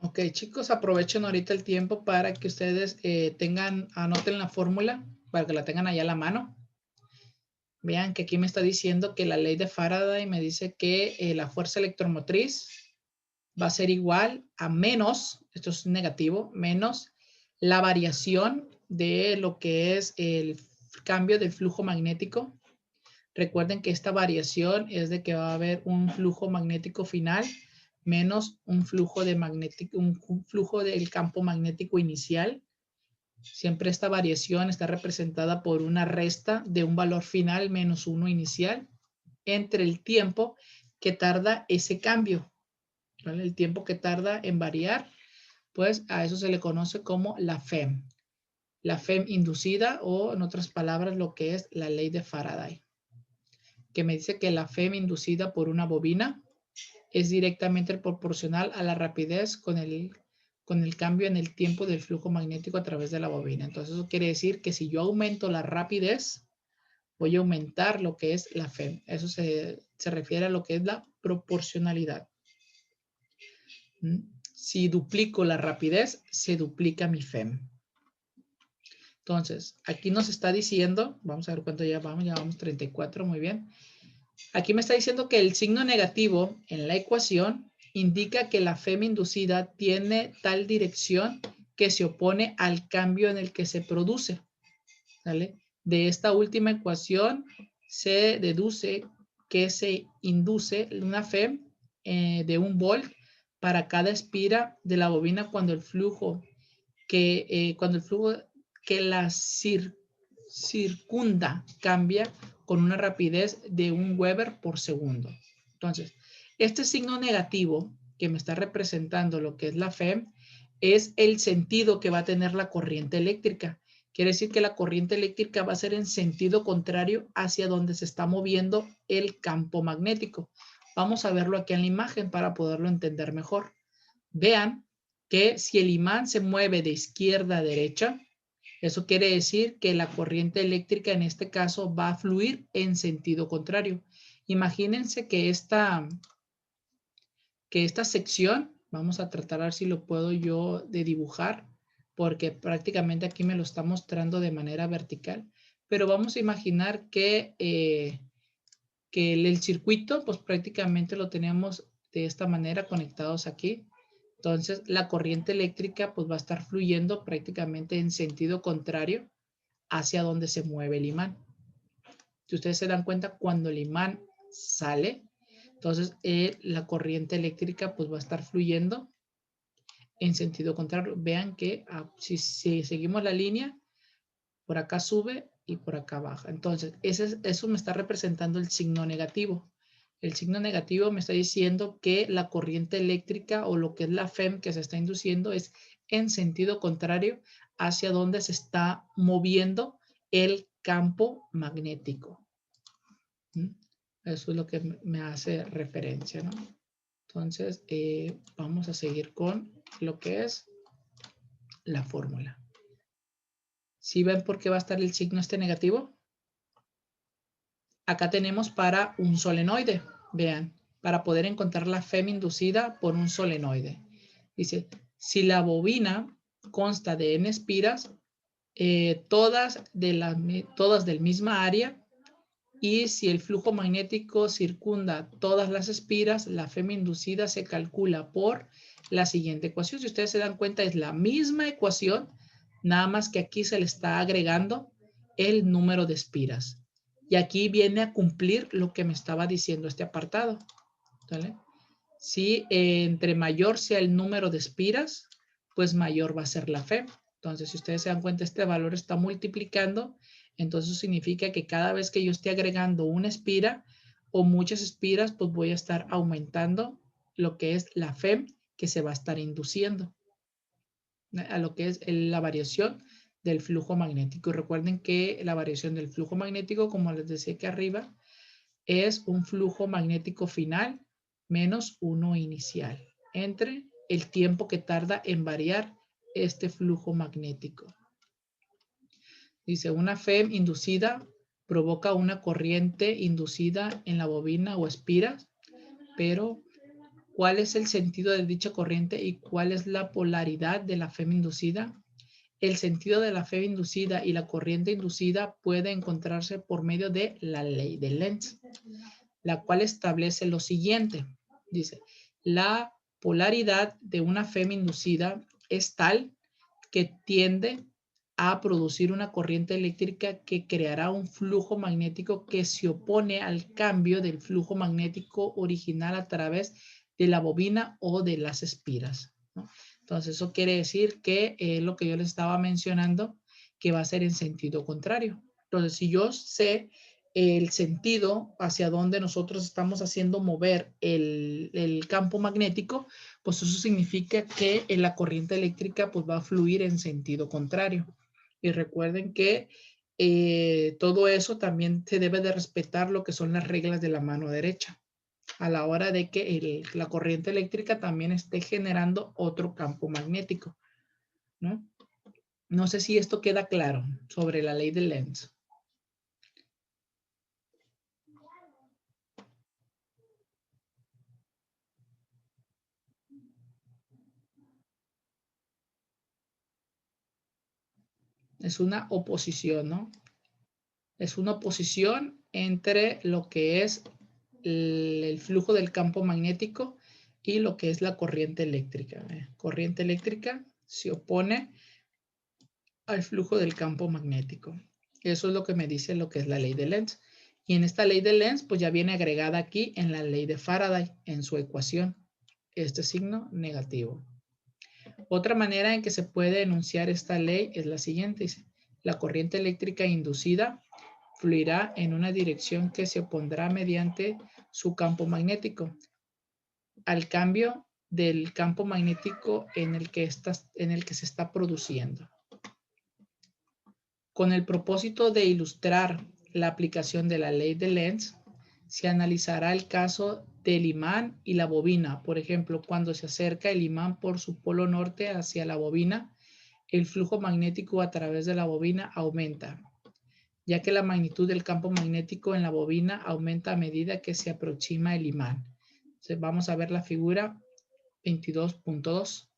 Ok, chicos, aprovechen ahorita el tiempo para que ustedes anoten la fórmula, para que la tengan allá a la mano. Vean que aquí me está diciendo que la ley de Faraday me dice que la fuerza electromotriz va a ser igual a menos, esto es negativo, menos la variación de lo que es el cambio del flujo magnético. Recuerden que esta variación es de que va a haber un flujo magnético final menos un flujo del campo magnético inicial. Siempre esta variación está representada por una resta de un valor final menos uno inicial entre el tiempo que tarda ese cambio, ¿vale? El tiempo que tarda en variar, pues a eso se le conoce como la FEM. La FEM inducida, o en otras palabras lo que es la ley de Faraday, que me dice que la FEM inducida por una bobina es directamente proporcional a la rapidez con el cambio en el tiempo del flujo magnético a través de la bobina. Entonces eso quiere decir que si yo aumento la rapidez, voy a aumentar lo que es la FEM. Eso se refiere a lo que es la proporcionalidad. Si duplico la rapidez, se duplica mi FEM. Entonces, aquí nos está diciendo, vamos a ver cuánto ya vamos 34, muy bien. Aquí me está diciendo que el signo negativo en la ecuación indica que la FEM inducida tiene tal dirección que se opone al cambio en el que se produce. ¿Vale? De esta última ecuación se deduce que se induce una FEM de 1 volt para cada espira de la bobina cuando el flujo que la circunda cambia con una rapidez de 1 Weber por segundo. Entonces, este signo negativo que me está representando lo que es la FEM es el sentido que va a tener la corriente eléctrica. Quiere decir que la corriente eléctrica va a ser en sentido contrario hacia donde se está moviendo el campo magnético. Vamos a verlo aquí en la imagen para poderlo entender mejor. Vean que si el imán se mueve de izquierda a derecha, eso quiere decir que la corriente eléctrica en este caso va a fluir en sentido contrario. Imagínense que esta sección, vamos a tratar a ver si lo puedo yo de dibujar, porque prácticamente aquí me lo está mostrando de manera vertical, pero vamos a imaginar que el circuito, pues prácticamente lo tenemos de esta manera conectados aquí. Entonces, la corriente eléctrica pues va a estar fluyendo prácticamente en sentido contrario hacia donde se mueve el imán. Si ustedes se dan cuenta, cuando el imán sale, entonces la corriente eléctrica pues va a estar fluyendo en sentido contrario. Vean que si seguimos la línea, por acá sube y por acá baja. Entonces, eso me está representando el signo negativo. El signo negativo me está diciendo que la corriente eléctrica o lo que es la FEM que se está induciendo es en sentido contrario hacia donde se está moviendo el campo magnético. Eso es lo que me hace referencia, ¿no? Entonces, vamos a seguir con lo que es la fórmula. ¿Sí ven por qué va a estar el signo este negativo? Acá tenemos para un solenoide, vean, para poder encontrar la FEM inducida por un solenoide. Dice, si la bobina consta de n espiras, todas del misma área, y si el flujo magnético circunda todas las espiras, la FEM inducida se calcula por la siguiente ecuación. Si ustedes se dan cuenta, es la misma ecuación, nada más que aquí se le está agregando el número de espiras. Y aquí viene a cumplir lo que me estaba diciendo este apartado. ¿Vale? Si entre mayor sea el número de espiras, pues mayor va a ser la FEM. Entonces, si ustedes se dan cuenta, este valor está multiplicando. Entonces, eso significa que cada vez que yo esté agregando una espira o muchas espiras, pues voy a estar aumentando lo que es la FEM que se va a estar induciendo a lo que es la variación del flujo magnético. Y recuerden que la variación del flujo magnético, como les decía aquí arriba, es un flujo magnético final menos uno inicial entre el tiempo que tarda en variar este flujo magnético. Dice, una FEM inducida provoca una corriente inducida en la bobina o espiras, pero ¿Cuál es el sentido de dicha corriente y cuál es la polaridad de la FEM inducida? El sentido de la FEM inducida y la corriente inducida puede encontrarse por medio de la ley de Lenz, la cual establece lo siguiente. Dice, la polaridad de una FEM inducida es tal que tiende a producir una corriente eléctrica que creará un flujo magnético que se opone al cambio del flujo magnético original a través de la bobina o de las espiras, ¿no? Entonces, eso quiere decir que lo que yo les estaba mencionando, que va a ser en sentido contrario. Entonces, si yo sé el sentido hacia donde nosotros estamos haciendo mover el campo magnético, pues eso significa que la corriente eléctrica pues va a fluir en sentido contrario. Y recuerden que todo eso también se debe de respetar lo que son las reglas de la mano derecha a la hora de que la corriente eléctrica también esté generando otro campo magnético, ¿no? No sé si esto queda claro sobre la ley de Lenz. Es una oposición, ¿no? Es una oposición entre lo que es el flujo del campo magnético y lo que es la corriente eléctrica. Corriente eléctrica se opone al flujo del campo magnético. Eso es lo que me dice lo que es la ley de Lenz. Y en esta ley de Lenz, pues ya viene agregada aquí en la ley de Faraday, en su ecuación, este signo negativo. Otra manera en que se puede enunciar esta ley es la siguiente. Dice, la corriente eléctrica inducida fluirá en una dirección que se opondrá mediante su campo magnético al cambio del campo magnético en el que se está produciendo. Con el propósito de ilustrar la aplicación de la ley de Lenz, se analizará el caso del imán y la bobina. Por ejemplo, cuando se acerca el imán por su polo norte hacia la bobina, el flujo magnético a través de la bobina aumenta, ya que la magnitud del campo magnético en la bobina aumenta a medida que se aproxima el imán. Entonces, vamos a ver la figura 22.2.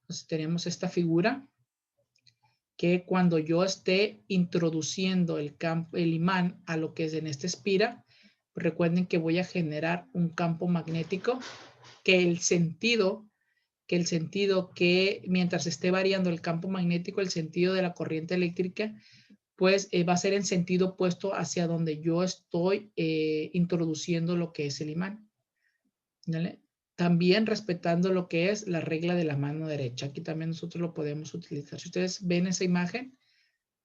Entonces, tenemos esta figura que cuando yo esté introduciendo el imán a lo que es en esta espira, recuerden que voy a generar un campo magnético que el sentido que mientras esté variando el campo magnético, el sentido de la corriente eléctrica, pues va a ser en sentido opuesto hacia donde yo estoy introduciendo lo que es el imán, ¿vale? También respetando lo que es la regla de la mano derecha. Aquí también nosotros lo podemos utilizar. Si ustedes ven esa imagen,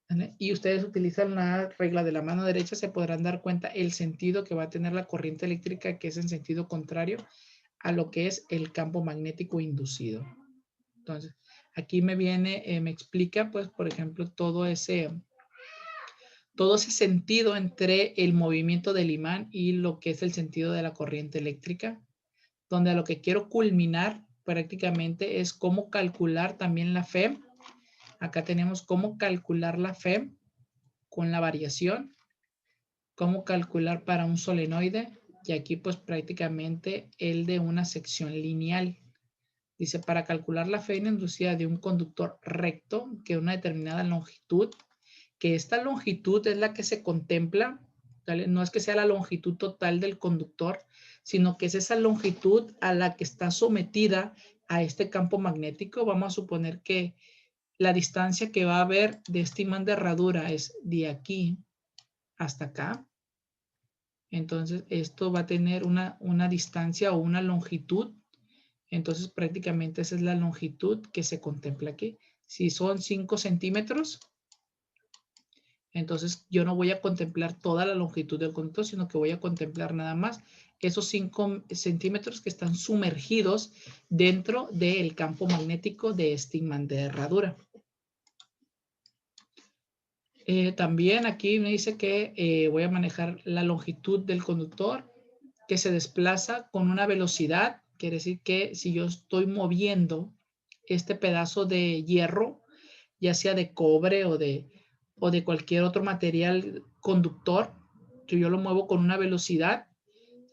¿vale? Y ustedes utilizan la regla de la mano derecha, se podrán dar cuenta el sentido que va a tener la corriente eléctrica, que es en sentido contrario a lo que es el campo magnético inducido. Entonces, aquí me explica, pues, por ejemplo, todo ese sentido entre el movimiento del imán y lo que es el sentido de la corriente eléctrica, donde a lo que quiero culminar prácticamente es cómo calcular también la FEM. Acá tenemos cómo calcular la FEM con la variación, cómo calcular para un solenoide, y aquí pues prácticamente el de una sección lineal. Dice, para calcular la FEM inducida de un conductor recto que una determinada longitud, que esta longitud es la que se contempla, ¿vale? No es que sea la longitud total del conductor, sino que es esa longitud a la que está sometida a este campo magnético. Vamos a suponer que la distancia que va a haber de este imán de herradura es de aquí hasta acá. Entonces, esto va a tener una distancia o una longitud. Entonces, prácticamente esa es la longitud que se contempla aquí. Si son 5 centímetros, entonces yo no voy a contemplar toda la longitud del conductor, sino que voy a contemplar nada más esos 5 centímetros que están sumergidos dentro del campo magnético de este imán de herradura. También aquí me dice que voy a manejar la longitud del conductor que se desplaza con una velocidad. Quiere decir que si yo estoy moviendo este pedazo de hierro, ya sea de cobre o de cualquier otro material conductor, que yo lo muevo con una velocidad,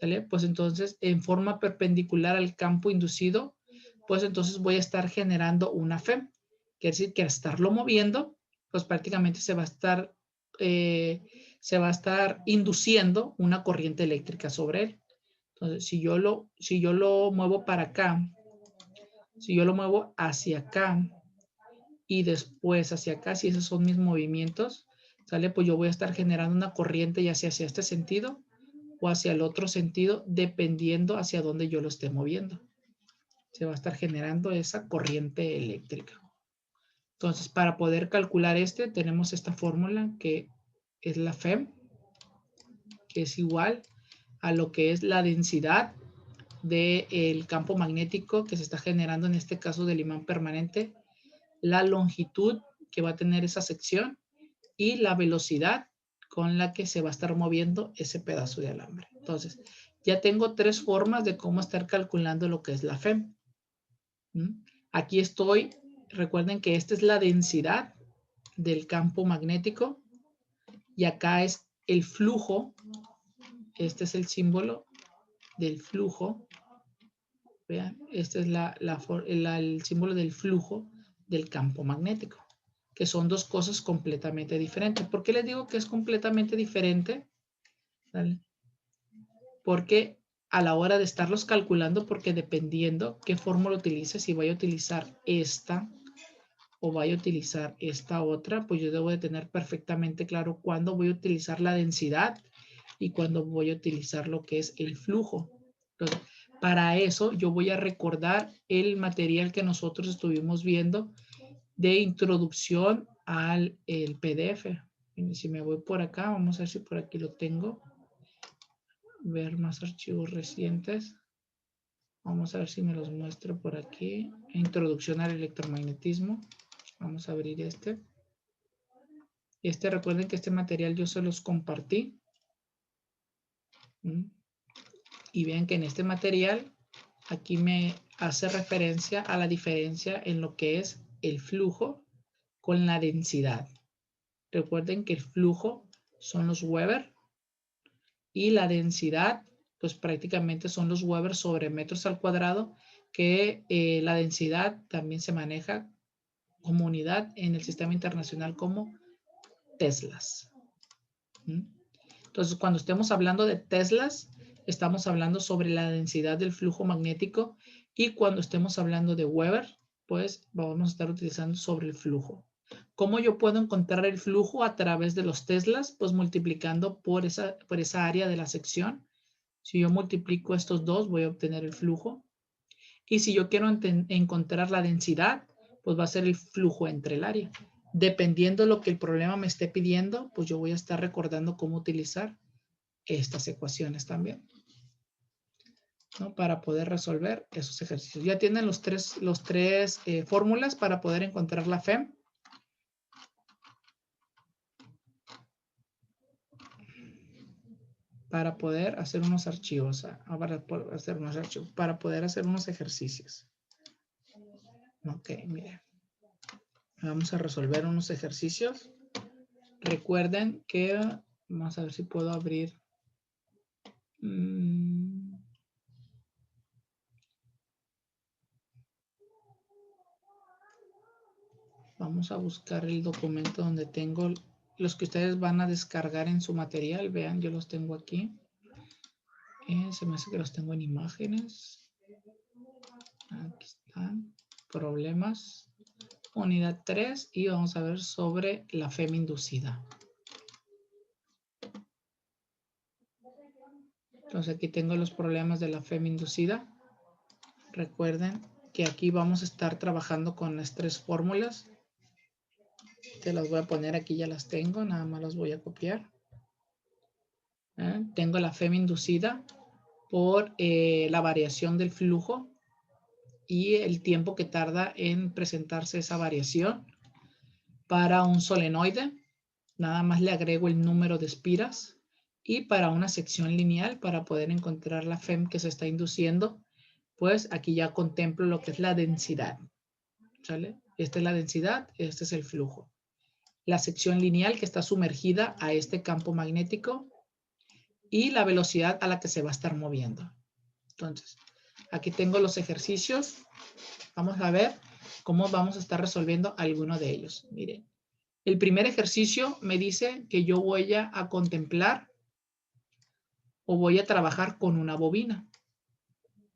¿sale? Pues entonces, en forma perpendicular al campo inducido, pues entonces voy a estar generando una FEM. Quiere decir que al estarlo moviendo, pues prácticamente se va a estar induciendo una corriente eléctrica sobre él. Entonces, si yo lo muevo para acá, si yo lo muevo hacia acá y después hacia acá, si esos son mis movimientos, ¿sale? Pues yo voy a estar generando una corriente ya sea hacia este sentido o hacia el otro sentido, dependiendo hacia dónde yo lo esté moviendo. Se va a estar generando esa corriente eléctrica. Entonces, para poder calcular tenemos esta fórmula que es la FEM, que es igual a lo que es la densidad del campo magnético que se está generando en este caso del imán permanente, la longitud que va a tener esa sección y la velocidad con la que se va a estar moviendo ese pedazo de alambre. Entonces, ya tengo tres formas de cómo estar calculando lo que es la FEM. Aquí estoy, recuerden que esta es la densidad del campo magnético y acá es el flujo. Este es el símbolo del flujo. Vean, este es el símbolo del flujo del campo magnético, que son dos cosas completamente diferentes. ¿Por qué les digo que es completamente diferente? ¿Vale? Porque a la hora de estarlos calculando, porque dependiendo qué fórmula utilice, si voy a utilizar esta o voy a utilizar esta otra, pues yo debo de tener perfectamente claro cuándo voy a utilizar la densidad y cuándo voy a utilizar lo que es el flujo. Entonces, para eso yo voy a recordar el material que nosotros estuvimos viendo de introducción al PDF. Si me voy por acá, vamos a ver si por aquí lo tengo. Ver más archivos recientes. Vamos a ver si me los muestro por aquí. Introducción al electromagnetismo. Vamos a abrir este. Recuerden que este material yo se los compartí. Y vean que en este material aquí me hace referencia a la diferencia en lo que es el flujo con la densidad. Recuerden que el flujo son los Weber y la densidad pues prácticamente son los Weber sobre metros al cuadrado, que la densidad también se maneja como unidad en el sistema internacional como teslas. Entonces, cuando estemos hablando de teslas, estamos hablando sobre la densidad del flujo magnético, y cuando estemos hablando de Weber, pues vamos a estar utilizando sobre el flujo. ¿Cómo yo puedo encontrar el flujo a través de los teslas? Pues multiplicando por esa área de la sección. Si yo multiplico estos dos, voy a obtener el flujo. Y si yo quiero encontrar la densidad, pues va a ser el flujo entre el área. Dependiendo de lo que el problema me esté pidiendo, pues yo voy a estar recordando cómo utilizar estas ecuaciones también, ¿no? Para poder resolver esos ejercicios. Ya tienen los tres fórmulas para poder encontrar la FEM. Para poder hacer unos archivos, para poder hacer unos ejercicios. Ok, miren. Vamos a resolver unos ejercicios. Recuerden que, vamos a ver si puedo abrir. Vamos a buscar el documento donde tengo los que ustedes van a descargar en su material. Vean, yo los tengo aquí. Se me hace que los tengo en imágenes. Aquí están. Problemas. Unidad 3. Y vamos a ver sobre la FEM inducida. Entonces aquí tengo los problemas de la FEM inducida. Recuerden que aquí vamos a estar trabajando con las tres fórmulas. Te las voy a poner aquí, ya las tengo. Nada más las voy a copiar. Tengo la FEM inducida por la variación del flujo y el tiempo que tarda en presentarse esa variación. Para un solenoide, nada más le agrego el número de espiras, y para una sección lineal, para poder encontrar la FEM que se está induciendo, pues aquí ya contemplo lo que es la densidad. ¿Sale? Esta es la densidad, este es el flujo. La sección lineal que está sumergida a este campo magnético, y la velocidad a la que se va a estar moviendo. Entonces, aquí tengo los ejercicios. Vamos a ver cómo vamos a estar resolviendo alguno de ellos. Miren, el primer ejercicio me dice que yo voy a contemplar o voy a trabajar con una bobina.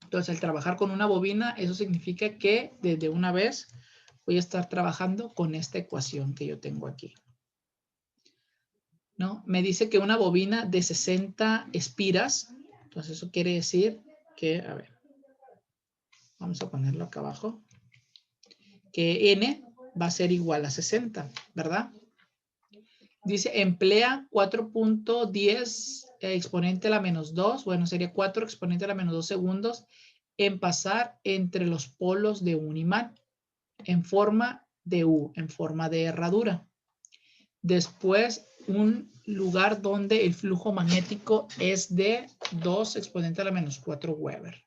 Entonces, al trabajar con una bobina, eso significa que desde una vez voy a estar trabajando con esta ecuación que yo tengo aquí, ¿no? Me dice que una bobina de 60 espiras, entonces eso quiere decir que, a ver, vamos a ponerlo acá abajo, que n va a ser igual a 60, ¿verdad? Dice, emplea 4.10 exponente a la menos 2, bueno, sería 4 exponente a la menos 2 segundos en pasar entre los polos de un imán en forma de U, en forma de herradura. Después, un lugar donde el flujo magnético es de 2 exponente a la menos 4 Weber.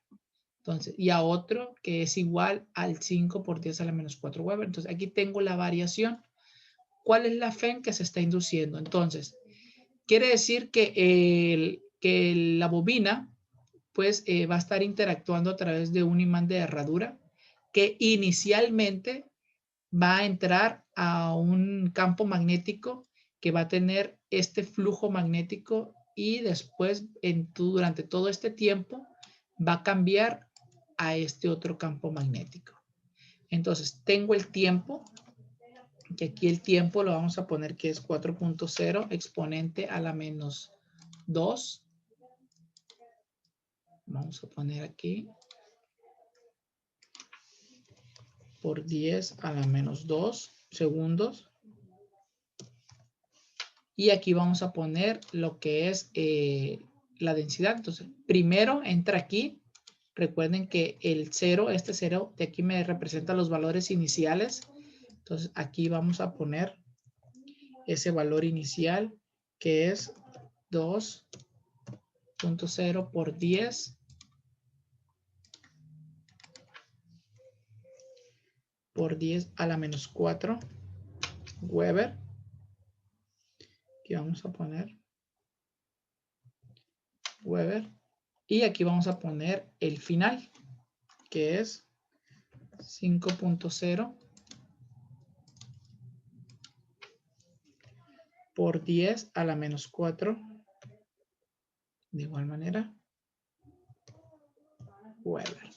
Entonces, y a otro que es igual al 5 por 10 a la menos 4 Weber. Entonces, aquí tengo la variación. ¿Cuál es la FEM que se está induciendo? Entonces, quiere decir que, la bobina pues va a estar interactuando a través de un imán de herradura que inicialmente va a entrar a un campo magnético que va a tener este flujo magnético y después durante todo este tiempo va a cambiar a este otro campo magnético. Entonces tengo el tiempo, que aquí el tiempo lo vamos a poner que es 4.0 exponente a la menos 2. Vamos a poner aquí por 10 a la menos 2 segundos. Y aquí vamos a poner lo que es la densidad. Entonces, primero entra aquí. Recuerden que el 0, este 0 de aquí me representa los valores iniciales. Entonces, aquí vamos a poner ese valor inicial que es 2.0 por 10 por 10 a la menos 4 Weber. Aquí vamos a poner Weber. Y aquí vamos a poner el final, que es 5.0 por 10 a la menos 4. De igual manera, Weber.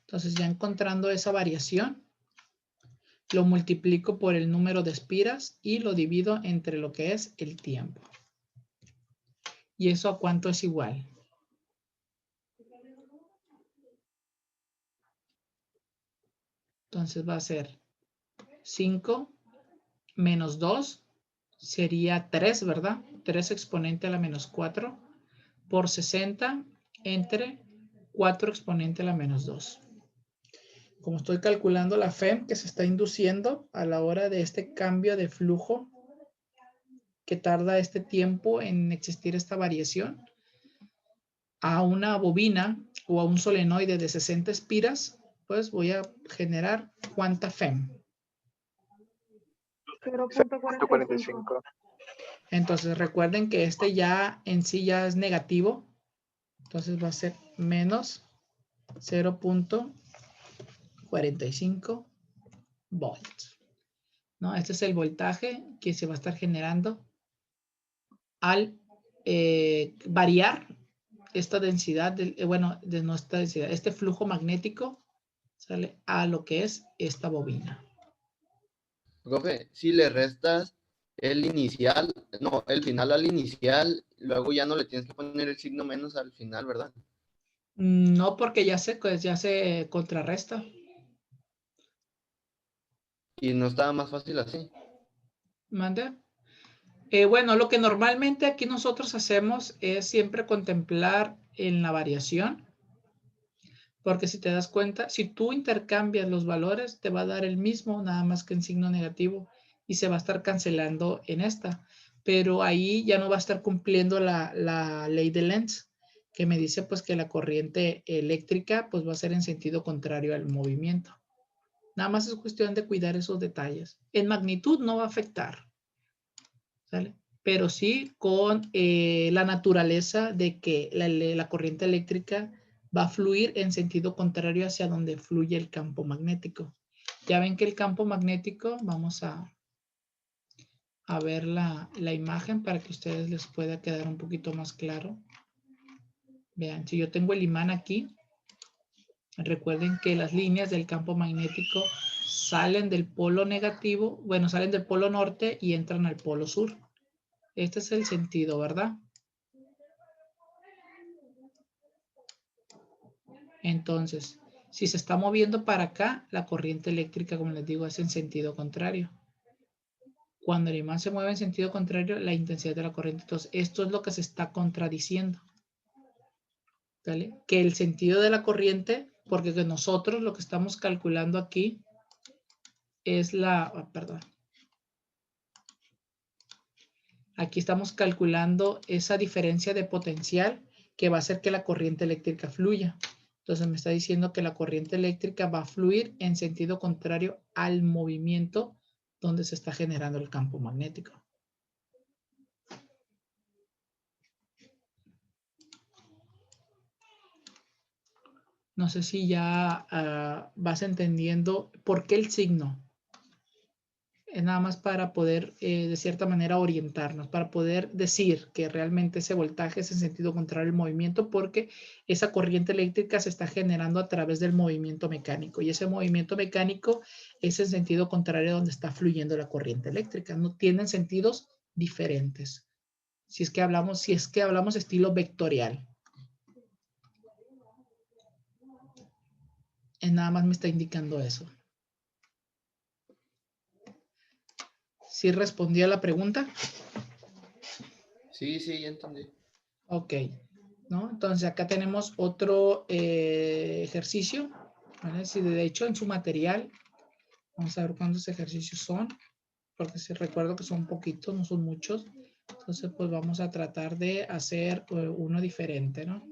Entonces, ya encontrando esa variación, lo multiplico por el número de espiras y lo divido entre lo que es el tiempo. ¿Y eso a cuánto es igual? Entonces va a ser 5 menos 2 sería 3, ¿verdad? 3 exponente a la menos 4 por 60 entre 4 exponente a la menos 2. Como estoy calculando la FEM que se está induciendo a la hora de este cambio de flujo, que tarda este tiempo en existir esta variación, a una bobina o a un solenoide de 60 espiras, pues voy a generar ¿cuánta FEM? 0.45. Entonces recuerden que este ya en sí ya es negativo. Entonces va a ser menos 0.45 volts. ¿No? Este es el voltaje que se va a estar generando al variar esta densidad, de nuestra densidad, este flujo magnético, ¿sale? A lo que es esta bobina. Profe, si le restas el inicial, no, el final al inicial, luego ya no le tienes que poner el signo menos al final, ¿verdad? No, porque ya se contrarresta. Y no estaba más fácil así. ¿Mande? Bueno, lo que normalmente aquí nosotros hacemos es siempre contemplar en la variación, porque si te das cuenta, si tú intercambias los valores, te va a dar el mismo, nada más que en signo negativo, y se va a estar cancelando en esta. Pero ahí ya no va a estar cumpliendo la ley de Lenz, que me dice pues que la corriente eléctrica pues va a ser en sentido contrario al movimiento. Nada más es cuestión de cuidar esos detalles. En magnitud no va a afectar. ¿sale? Pero sí con la naturaleza de que la corriente eléctrica va a fluir en sentido contrario hacia donde fluye el campo magnético. Ya ven que el campo magnético, vamos a ver la imagen para que a ustedes les pueda quedar un poquito más claro. Vean, si yo tengo el imán aquí, recuerden que las líneas del campo magnético salen del polo negativo, bueno, salen del polo norte y entran al polo sur. Este es el sentido, ¿verdad? Entonces, si se está moviendo para acá, la corriente eléctrica, como les digo, es en sentido contrario. Cuando el imán se mueve en sentido contrario, la intensidad de la corriente. Entonces, esto es lo que se está contradiciendo. ¿Vale? Que el sentido de la corriente, porque nosotros lo que estamos calculando aquí es perdón. Aquí estamos calculando esa diferencia de potencial que va a hacer que la corriente eléctrica fluya. Entonces me está diciendo que la corriente eléctrica va a fluir en sentido contrario al movimiento donde se está generando el campo magnético. No sé si ya vas entendiendo por qué el signo. Es nada más para poder, de cierta manera, orientarnos, para poder decir que realmente ese voltaje es en sentido contrario al movimiento, porque esa corriente eléctrica se está generando a través del movimiento mecánico, y ese movimiento mecánico es en sentido contrario a donde está fluyendo la corriente eléctrica. No tienen sentidos diferentes. Si es que hablamos estilo vectorial. Nada más me está indicando eso. ¿Sí respondí a la pregunta? Sí, ya entendí. Ok, ¿no? Entonces acá tenemos otro ejercicio, ¿vale? Si de hecho en su material, vamos a ver cuántos ejercicios son, porque si recuerdo que son poquitos, no son muchos. Entonces pues vamos a tratar de hacer uno diferente, ¿no?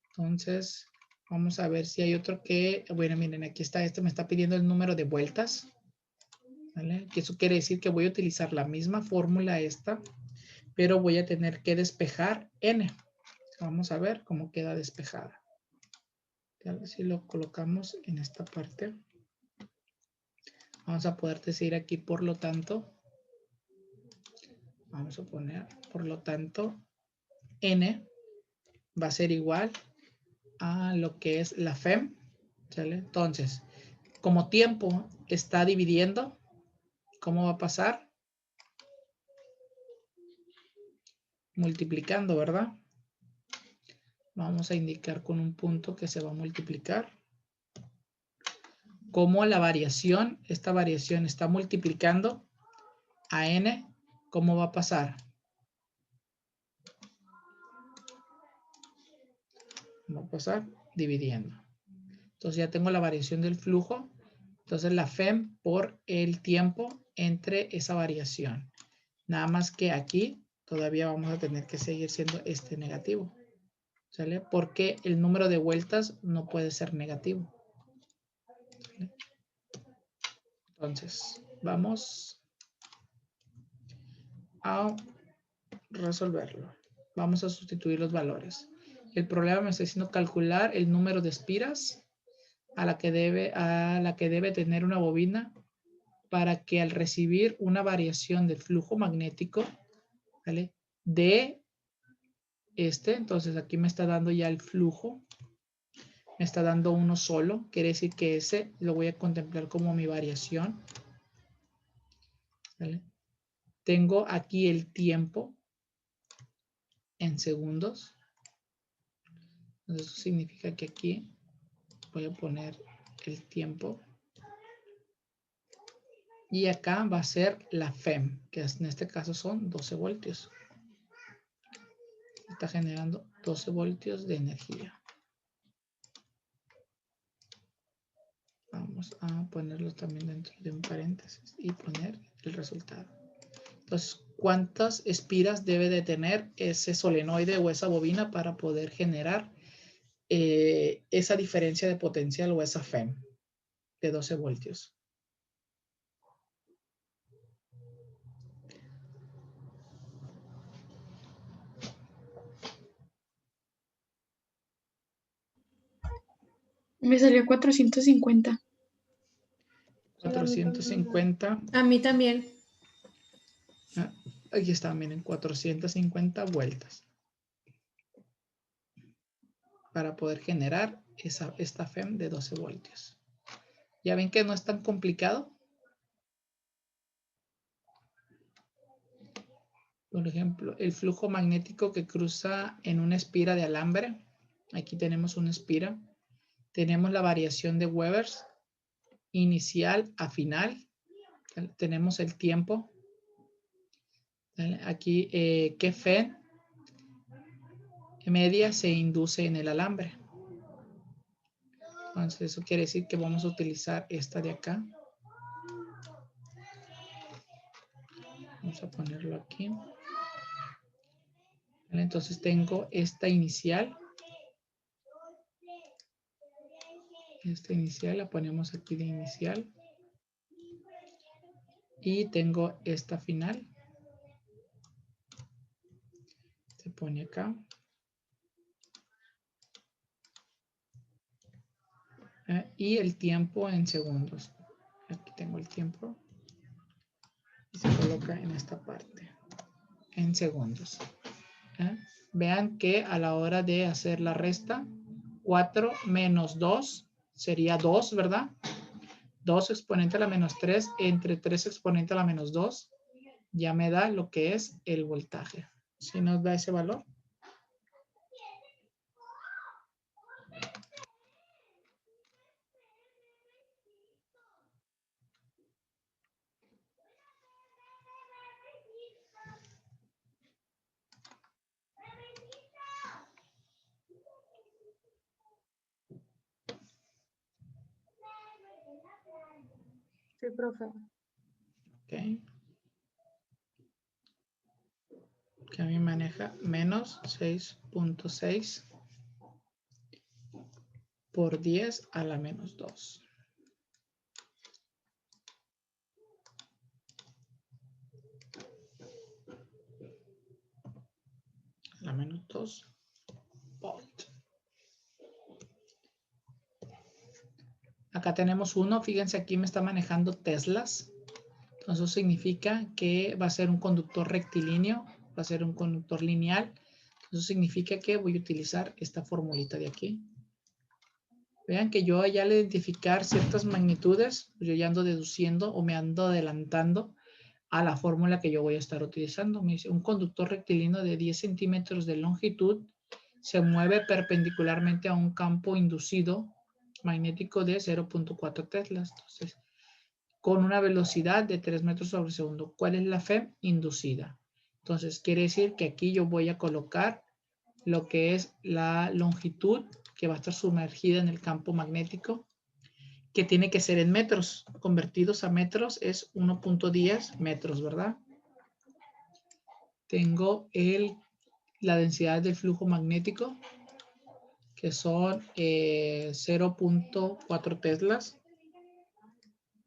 Entonces vamos a ver si hay otro que, bueno, miren, aquí está, este me está pidiendo el número de vueltas, ¿vale? Que eso quiere decir que voy a utilizar la misma fórmula esta, pero voy a tener que despejar n. Vamos a ver cómo queda despejada. A ver si lo colocamos en esta parte. Vamos a poder decir aquí, por lo tanto, vamos a poner, por lo tanto, n va a ser igual a lo que es la FEM, ¿sale? Entonces, como tiempo está dividiendo, ¿cómo va a pasar? Multiplicando, ¿verdad? Vamos a indicar con un punto que se va a multiplicar. Como la variación, esta variación está multiplicando a n, ¿cómo va a pasar? Va a pasar dividiendo. Entonces ya tengo la variación del flujo. Entonces la FEM por el tiempo entre esa variación. Nada más que aquí todavía vamos a tener que seguir siendo este negativo. ¿Sale? Porque el número de vueltas no puede ser negativo. ¿Sale? Entonces vamos a resolverlo. Vamos a sustituir los valores. El problema me está diciendo calcular el número de espiras a la que debe tener una bobina para que al recibir una variación del flujo magnético, ¿vale? De entonces aquí me está dando ya el flujo, me está dando uno solo, quiere decir que ese lo voy a contemplar como mi variación, ¿vale? Tengo aquí el tiempo en segundos, entonces eso significa que aquí voy a poner el tiempo. Y acá va a ser la FEM, que en este caso son 12 voltios. Está generando 12 voltios de energía. Vamos a ponerlo también dentro de un paréntesis y poner el resultado. Entonces, ¿cuántas espiras debe de tener ese solenoide o esa bobina para poder generar esa diferencia de potencial o esa FEM de 12 voltios? Me salió 450. 450. A mí también. Aquí está, miren, 450 vueltas. Para poder generar esta FEM de 12 voltios. ¿Ya ven que no es tan complicado? Por ejemplo, el flujo magnético que cruza en una espira de alambre. Aquí tenemos una espira. Tenemos la variación de Webers, inicial a final. Tenemos el tiempo. Aquí, qué FEM media se induce en el alambre. Entonces, eso quiere decir que vamos a utilizar esta de acá. Vamos a ponerlo aquí. ¿Vale? Entonces tengo esta inicial. Esta inicial la ponemos aquí de inicial. Y tengo esta final. Se pone acá. Y el tiempo en segundos. Aquí tengo el tiempo. Y se coloca en esta parte. En segundos. Vean que a la hora de hacer la resta, 4 menos 2 sería 2, ¿verdad? 2 exponente a la menos 3 entre 3 exponente a la menos 2 ya me da lo que es el voltaje. ¿Sí nos da ese valor? Sí, profe. Ok. Que a mí maneja menos 6.6 por 10 a la menos 2. A la menos 2 volt. Acá tenemos uno. Fíjense, aquí me está manejando teslas. Entonces, eso significa que va a ser un conductor rectilíneo. Va a ser un conductor lineal. Eso significa que voy a utilizar esta formulita de aquí. Vean que yo ya al identificar ciertas magnitudes, yo ya ando deduciendo o me ando adelantando a la fórmula que yo voy a estar utilizando. Me dice, un conductor rectilíneo de 10 centímetros de longitud se mueve perpendicularmente a un campo inducido magnético de 0.4 teslas. Entonces, con una velocidad de 3 metros sobre segundo. ¿Cuál es la FEM inducida? Entonces, quiere decir que aquí yo voy a colocar lo que es la longitud que va a estar sumergida en el campo magnético, que tiene que ser en metros. Convertidos a metros es 1.10 metros, ¿verdad? Tengo la densidad del flujo magnético, que son 0.4 teslas.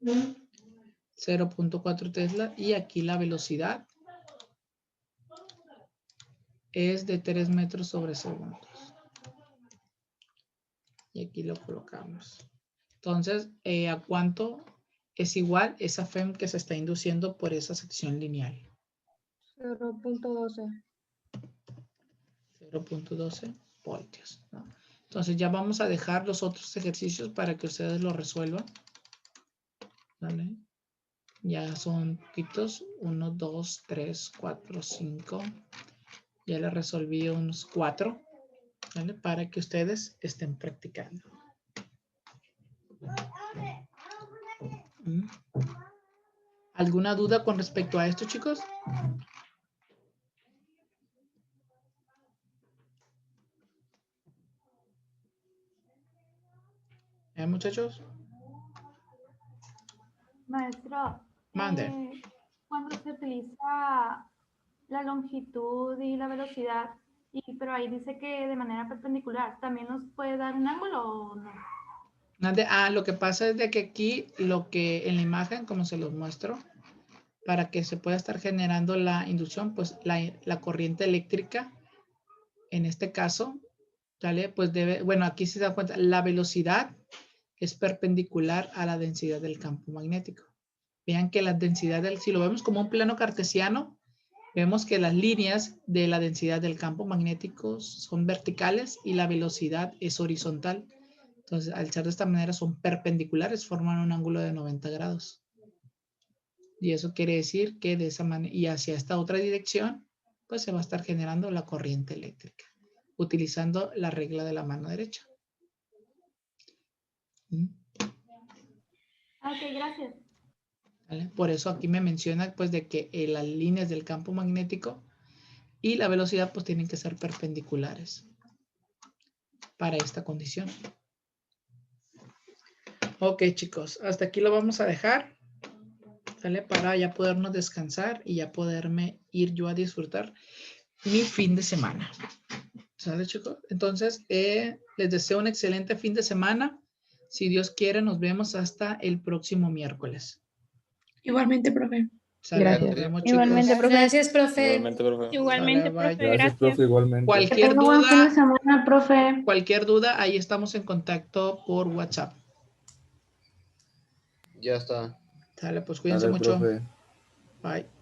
0.4 teslas. Y aquí la velocidad es de 3 metros sobre segundos. Y aquí lo colocamos. Entonces, ¿a cuánto es igual esa FEM que se está induciendo por esa sección lineal? 0.12. 0.12 voltios, ¿no? Entonces ya vamos a dejar los otros ejercicios para que ustedes lo resuelvan. ¿Vale? Ya son poquitos. 1, 2, 3, 4, 5. Ya le resolví unos 4. ¿Vale? Para que ustedes estén practicando. ¿Alguna duda con respecto a esto, chicos? Muchachos. Maestro, Mande. cuando se utiliza la longitud y la velocidad, pero ahí dice que de manera perpendicular, ¿también nos puede dar un ángulo o no? Mande. Lo que pasa es de que aquí, lo que en la imagen, como se los muestro, para que se pueda estar generando la inducción, pues la corriente eléctrica, en este caso, ¿Sale? Pues debe, bueno, aquí se da cuenta, la velocidad es perpendicular a la densidad del campo magnético. Vean que la densidad si lo vemos como un plano cartesiano, vemos que las líneas de la densidad del campo magnético son verticales y la velocidad es horizontal. Entonces, al ser de esta manera, son perpendiculares, forman un ángulo de 90 grados. Y eso quiere decir que de esa manera, y hacia esta otra dirección, pues se va a estar generando la corriente eléctrica, utilizando la regla de la mano derecha. Ok, gracias. ¿Vale? Por eso aquí me menciona pues de que las líneas del campo magnético y la velocidad pues tienen que ser perpendiculares para esta condición. Ok, chicos, hasta aquí lo vamos a dejar, ¿sale? Para ya podernos descansar y ya poderme ir yo a disfrutar mi fin de semana. ¿Sale, chicos? Entonces, les deseo un excelente fin de semana. Si Dios quiere, nos vemos hasta el próximo miércoles. Igualmente, profe. ¿Sale? Gracias. Nos vemos, Igualmente, chicos. profe. Gracias, profe. Igualmente, profe. Igualmente, Sale, bye. profe. Gracias, profe, igualmente. Cualquier Tenga buen fin de duda, semana, profe. cualquier duda, ahí estamos en contacto por WhatsApp. Ya está. Sale, pues cuídense Dale, mucho. profe. Bye.